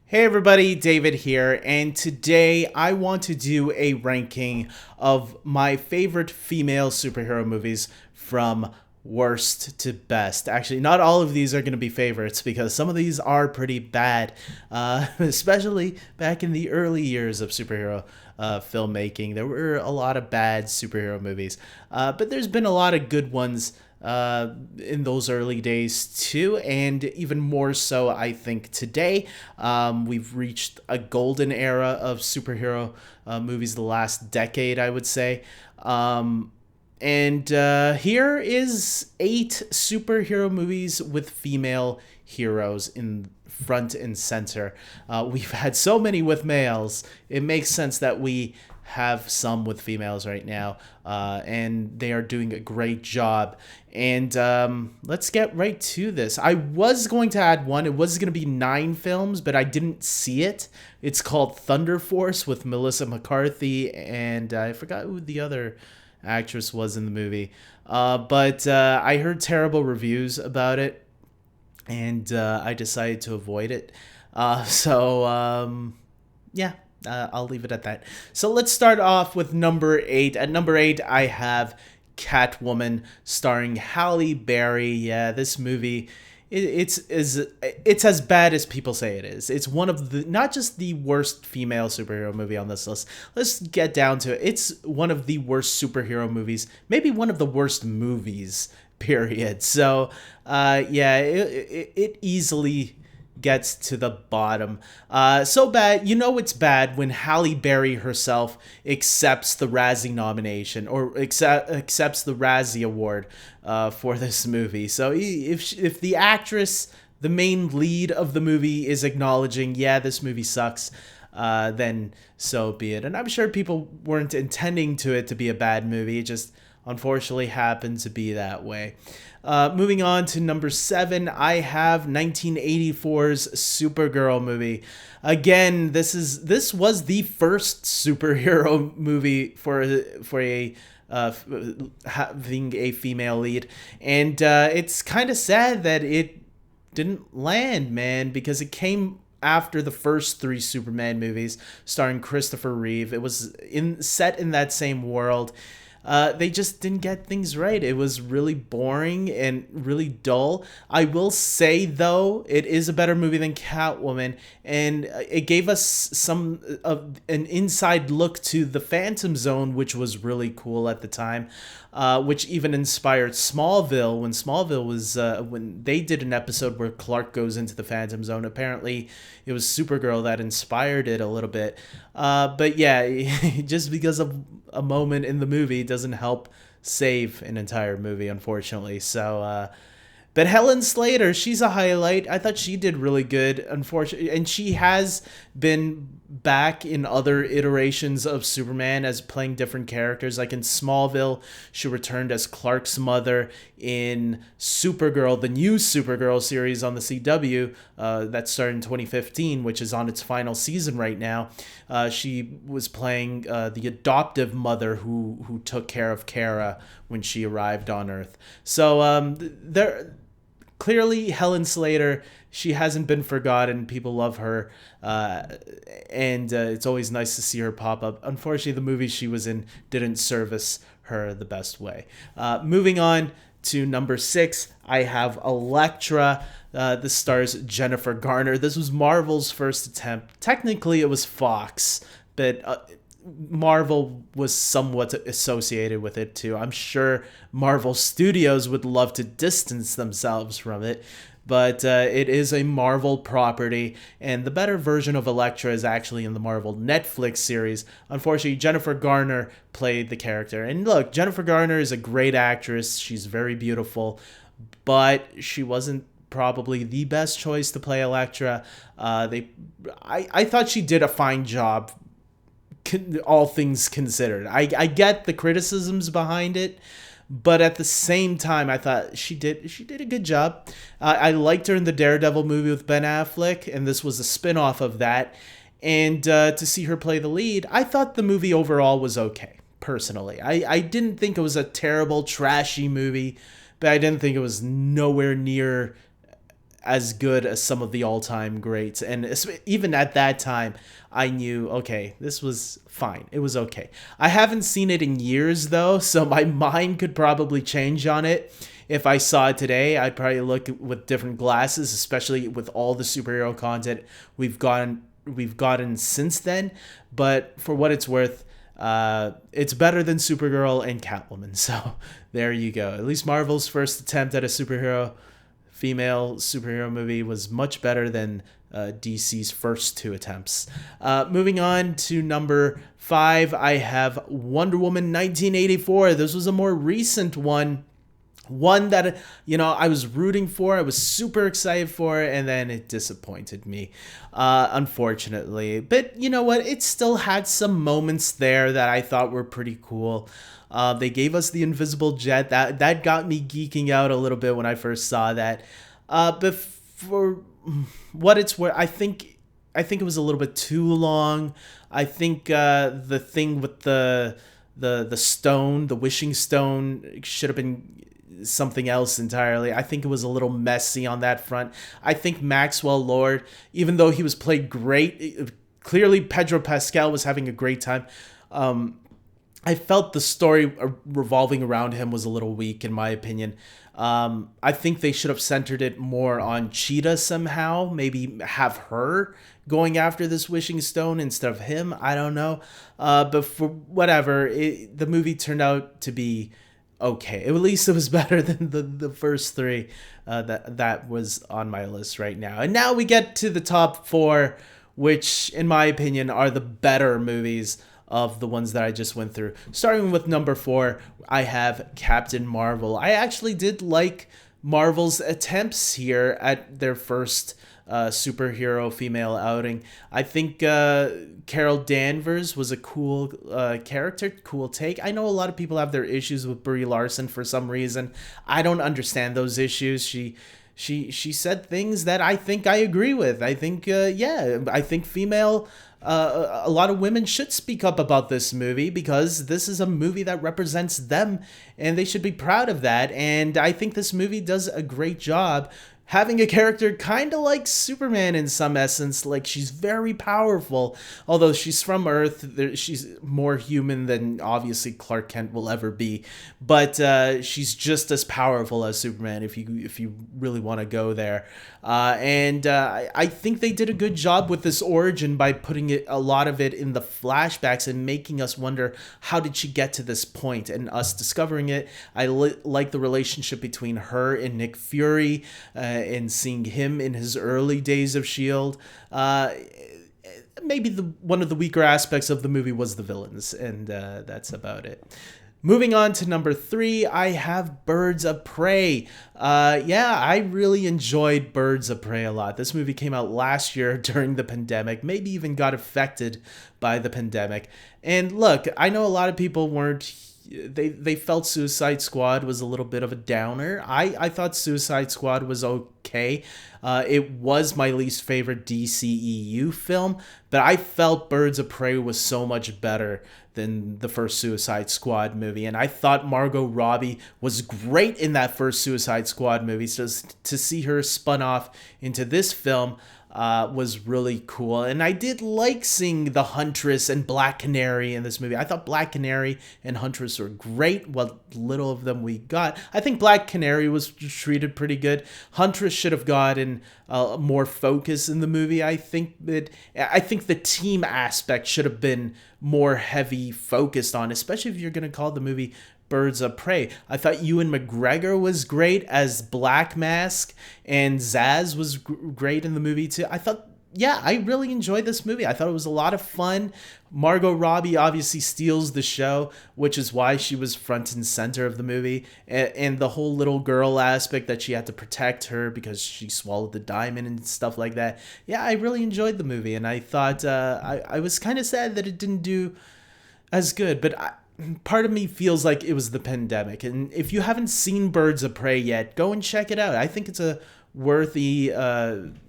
Hey everybody, David here, and today I want to do a ranking of my favorite female superhero movies from worst to best. Actually, not all of these are going to be favorites because some of these are pretty bad, especially back in the early years of superhero filmmaking. There were a lot of bad superhero movies, but there's been a lot of good ones in those early days too, and even more so, I think today. We've reached a golden era of superhero movies, the last decade, I would say. And Here is 8 superhero movies with female heroes in front and center. We've had so many with males. It makes sense that we have some with females right now, and they are doing a great job. And Let's get right to this. I was going to add one. It was going to be 9 films, but I didn't see it. It's called Thunder Force with Melissa McCarthy, and I forgot who the other actress was in the movie. But I heard terrible reviews about it, and I decided to avoid it. Yeah, I'll leave it at that. So let's start off with number 8. At number 8, I have Catwoman, starring Halle Berry. Yeah, this movie, it's as bad as people say it is. It's one of the not just the worst female superhero movie on this list. Let's get down to it. It's one of the worst superhero movies, maybe one of the worst movies. Period. So, yeah, it easily gets to the bottom. So bad, it's bad when Halle Berry herself accepts the Razzie nomination or accepts the Razzie Award for this movie. So if the actress, the main lead of the movie, is acknowledging, yeah, this movie sucks, then so be it. And I'm sure people weren't intending it to be a bad movie. It just unfortunately happened to be that way. Moving on to number 7, I have 1984's Supergirl movie. Again, this was the first superhero movie for a having a female lead, and it's kind of sad that it didn't land, man, because it came after the first 3 Superman movies starring Christopher Reeve. It was set in that same world. They just didn't get things right. It was really boring and really dull. I will say, though, it is a better movie than Catwoman, and it gave us some of an inside look to the Phantom Zone, which was really cool at the time, which even inspired Smallville. When they did an episode where Clark goes into the Phantom Zone, apparently it was Supergirl that inspired it a little bit. But yeah, just because of a moment in the movie doesn't help save an entire movie, unfortunately. But Helen Slater, she's a highlight. I thought she did really good, unfortunately, and she has been back in other iterations of Superman as playing different characters. Like in Smallville, she returned as Clark's mother. In Supergirl, the new Supergirl series on the CW that started in 2015, which is on its final season right now, she was playing the adoptive mother who took care of Kara when she arrived on Earth. So there. Clearly, Helen Slater, she hasn't been forgotten. People love her, and it's always nice to see her pop up. Unfortunately, the movie she was in didn't service her the best way. Moving on to number 6, I have Elektra. This stars Jennifer Garner. This was Marvel's first attempt. Technically, it was Fox, but Marvel was somewhat associated with it too. I'm sure Marvel Studios would love to distance themselves from it, but it is a Marvel property, and the better version of Elektra is actually in the Marvel Netflix series. Unfortunately, Jennifer Garner played the character. And look, Jennifer Garner is a great actress. She's very beautiful, but she wasn't probably the best choice to play Elektra. I thought she did a fine job, all things considered. I get the criticisms behind it, but at the same time, I thought she did a good job. I liked her in the Daredevil movie with Ben Affleck, and this was a spin-off of that. And to see her play the lead, I thought the movie overall was okay, personally. I didn't think it was a terrible, trashy movie, but I didn't think it was nowhere near as good as some of the all-time greats. And even at that time, I knew, okay, this was fine. It was okay. I haven't seen it in years, though, so my mind could probably change on it. If I saw it today, I'd probably look with different glasses, especially with all the superhero content we've gotten since then. But for what it's worth, it's better than Supergirl and Catwoman. So there you go. At least Marvel's first attempt at a female superhero movie was much better than DC's first two attempts. Moving on to number 5, I have Wonder Woman 1984. This was a more recent one that I was rooting for, I was super excited for, and then it disappointed me, unfortunately. But you know what, it still had some moments there that I thought were pretty cool. They gave us the invisible jet. That got me geeking out a little bit when I first saw that. But for what it's worth, I think it was a little bit too long. I think the thing with the stone, the wishing stone, should have been something else entirely. I think it was a little messy on that front. I think Maxwell Lord, even though he was played great, clearly Pedro Pascal was having a great time. I felt the story revolving around him was a little weak, in my opinion. I think they should have centered it more on Cheetah somehow. Maybe have her going after this wishing stone instead of him. I don't know. But for whatever, the movie turned out to be okay. At least it was better than the first 3 that was on my list right now. And now we get to the top 4, which, in my opinion, are the better movies of the ones that I just went through. Starting with number 4, I have Captain Marvel. I actually did like Marvel's attempts here at their first superhero female outing. I think Carol Danvers was a cool character, cool take. I know a lot of people have their issues with Brie Larson for some reason. I don't understand those issues. She said things that I think I agree with. I think I think a lot of women should speak up about this movie because this is a movie that represents them and they should be proud of that. And I think this movie does a great job having a character kind of like Superman in some essence. Like, she's very powerful, although she's from Earth. She's more human than obviously Clark Kent will ever be, but she's just as powerful as Superman if you really want to go there. I think they did a good job with this origin by putting a lot of it in the flashbacks and making us wonder, how did she get to this point, and us discovering it. I like the relationship between her and Nick Fury, and seeing him in his early days of S.H.I.E.L.D. Maybe one of the weaker aspects of the movie was the villains, and that's about it. Moving on to number 3, I have Birds of Prey. I really enjoyed Birds of Prey a lot. This movie came out last year during the pandemic, maybe even got affected by the pandemic. And look, I know a lot of people they felt Suicide Squad was a little bit of a downer. I thought Suicide Squad was okay. It was my least favorite DCEU film, but I felt Birds of Prey was so much better than the first Suicide Squad movie. And I thought Margot Robbie was great in that first Suicide Squad movie. So to see her spun off into this film was really cool. And I did like seeing the Huntress and Black Canary in this movie. I thought Black Canary and Huntress were great. What little of them we got. I think Black Canary was treated pretty good. Huntress should have gotten more focus in the movie. I think the team aspect should have been more heavy focused on, especially if you're going to call the movie Birds of Prey. I thought Ewan McGregor was great as Black Mask, and Zaz was great in the movie too. I really enjoyed this movie. I thought it was a lot of fun. Margot Robbie obviously steals the show, which is why she was front and center of the movie. And the whole little girl aspect that she had to protect her because she swallowed the diamond and stuff like that. Yeah, I really enjoyed the movie, and I thought I was kind of sad that it didn't do as good, but part of me feels like it was the pandemic. And if you haven't seen Birds of Prey yet, go and check it out. I think it's a worthy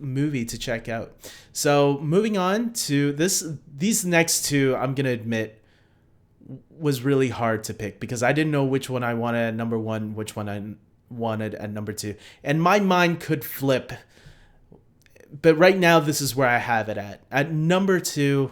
movie to check out. So moving on to these next two, I'm gonna admit, was really hard to pick because I didn't know which one I wanted at number 1, which one I wanted at number 2, and my mind could flip but right now this is where I have it at. At number 2,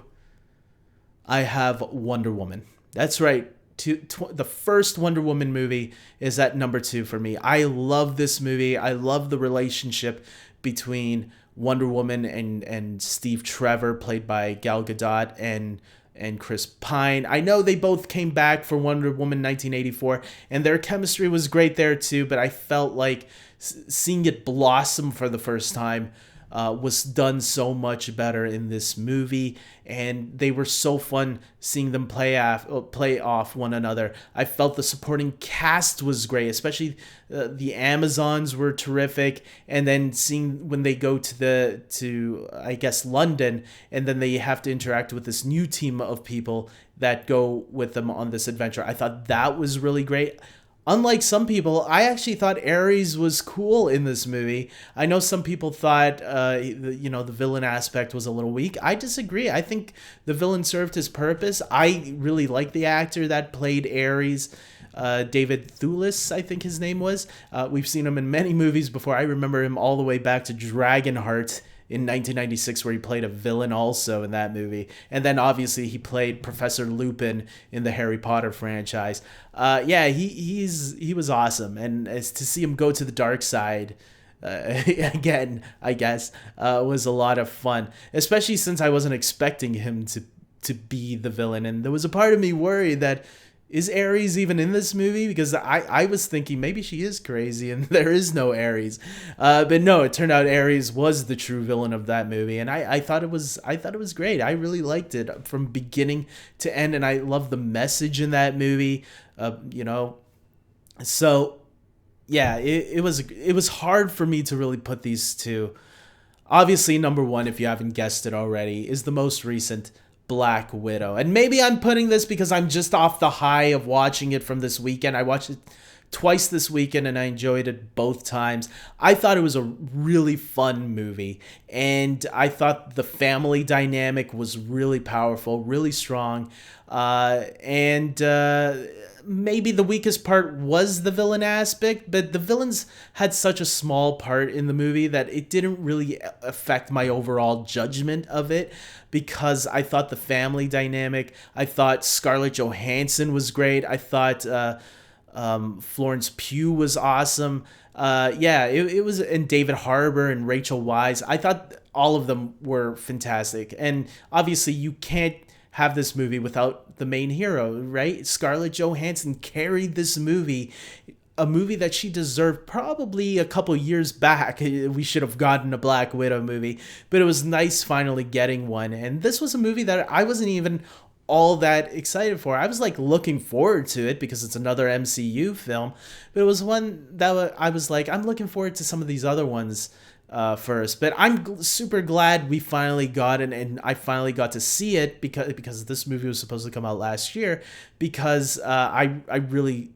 I have Wonder Woman. That's right. The first Wonder Woman movie is at number 2 for me. I love this movie. I love the relationship between Wonder Woman and Steve Trevor, played by Gal Gadot and Chris Pine. I know they both came back for Wonder Woman 1984, and their chemistry was great there too, but I felt like seeing it blossom for the first time was done so much better in this movie, and they were so fun seeing them play off one another. I felt the supporting cast was great, especially the Amazons were terrific, and then seeing when they go to I guess London, and then they have to interact with this new team of people that go with them on this adventure. I thought that was really great. Unlike some people, I actually thought Ares was cool in this movie. I know some people thought, the villain aspect was a little weak. I disagree. I think the villain served his purpose. I really like the actor that played Ares, David Thewlis, I think his name was. We've seen him in many movies before. I remember him all the way back to Dragonheart in 1996, where he played a villain also in that movie. And then obviously he played Professor Lupin in the Harry Potter franchise. He was awesome. And as to see him go to the dark side again, I guess, was a lot of fun, especially since I wasn't expecting him to be the villain. And there was a part of me worried that, is Ares even in this movie? Because I was thinking maybe she is crazy and there is no Ares. But no, it turned out Ares was the true villain of that movie. And I thought it was great. I really liked it from beginning to end. And I love the message in that movie. So yeah, it was hard for me to really put these two. Obviously, number 1, if you haven't guessed it already, is the most recent Black Widow. And maybe I'm putting this because I'm just off the high of watching it from this weekend. I watched it twice this weekend and I enjoyed it both times. I thought it was a really fun movie, and I thought the family dynamic was really powerful, really strong. Maybe the weakest part was the villain aspect, but the villains had such a small part in the movie that it didn't really affect my overall judgment of it, because I thought the family dynamic, I thought Scarlett Johansson was great. I thought Florence Pugh was awesome. It was, and David Harbour and Rachel Weisz. I thought all of them were fantastic. And obviously you can't have this movie without the main hero, right? Scarlett Johansson carried this movie, a movie that she deserved probably a couple years back. We should have gotten a Black Widow movie, but it was nice finally getting one. And this was a movie that I wasn't even all that excited for. I was like looking forward to it because it's another MCU film, but it was one that I was like, I'm looking forward to some of these other ones first. But I'm super glad we finally got it, and I finally got to see it because this movie was supposed to come out last year, because I really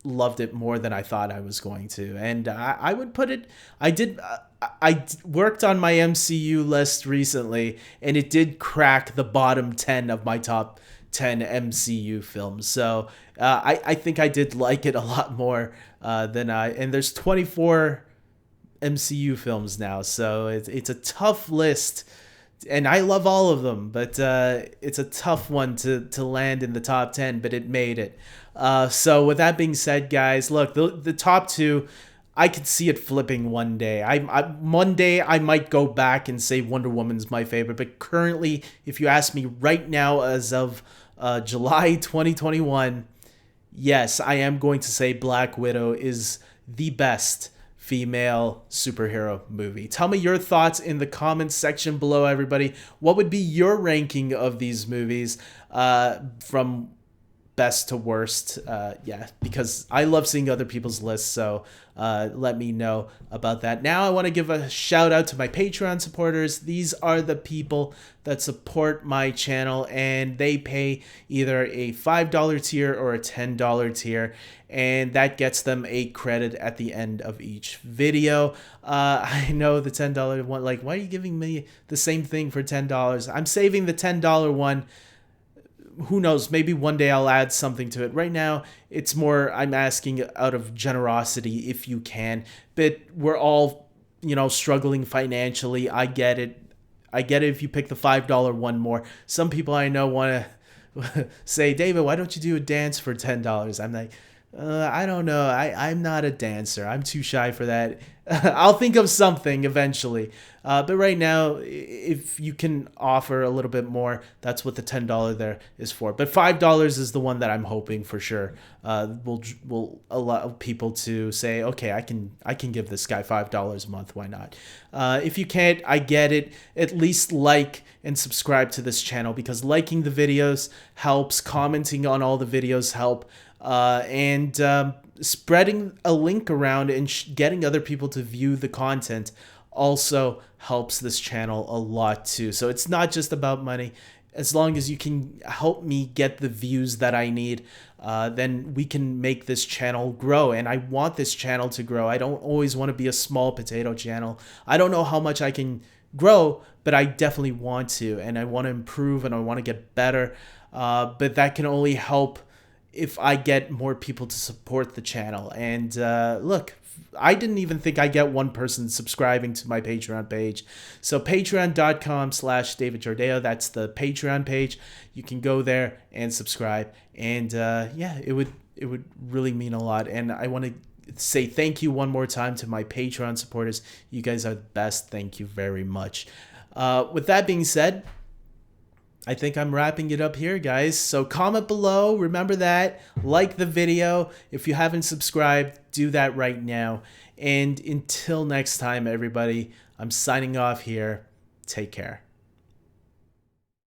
loved it more than I thought I was going to. And I would put it, I worked on my MCU list recently, and it did crack the bottom 10 of my top 10 MCU films. So I think I did like it a lot more and there's 24 MCU films now, so it's a tough list, and I love all of them, but it's a tough one to land in the top 10, but it made it. So with that being said, guys, look, the top 2, I could see it flipping one day. One day I might go back and say Wonder Woman's my favorite, but currently, if you ask me right now, as of July 2021, yes, I am going to say Black Widow is the best female superhero movie. Tell me your thoughts in the comments section below, everybody. What would be your ranking of these movies from best to worst? Because I love seeing other people's lists, so let me know about that. Now I want to give a shout out to my Patreon supporters. These are the people that support my channel, and they pay either a $5 tier or a $10 tier, and that gets them a credit at the end of each video. I know the $10 one, like, why are you giving me the same thing for $10? I'm saving the $10 one. Who knows, maybe one day I'll add something to it. Right now, it's more I'm asking out of generosity if you can. But we're all struggling financially. I get it. I get it if you pick the $5 one more. Some people I know want to say, David, why don't you do a dance for $10? I'm like, I don't know. I'm not a dancer. I'm too shy for that. I'll think of something eventually. But right now, if you can offer a little bit more, that's what the $10 there is for. But $5 is the one that I'm hoping for sure will allow people to say, okay, I can give this guy $5 a month. Why not? If you can't, I get it. At least like and subscribe to this channel, because liking the videos helps. Commenting on all the videos help. And spreading a link around and getting other people to view the content also helps this channel a lot too. So it's not just about money. As long as you can help me get the views that I need, then we can make this channel grow. And I want this channel to grow. I don't always want to be a small potato channel. I don't know how much I can grow, but I definitely want to. And I want to improve and I want to get better. But that can only help if I get more people to support the channel. And look, I didn't even think I get one person subscribing to my Patreon page. So patreon.com/David Jordeo, that's the Patreon page. You can go there and subscribe. And yeah, it would really mean a lot. And I want to say thank you one more time to my Patreon supporters. You guys are the best. Thank you very much. With that being said, I think I'm wrapping it up here, guys. So comment below. Remember that. Like the video. If you haven't subscribed, do that right now. And until next time, everybody, I'm signing off here. Take care.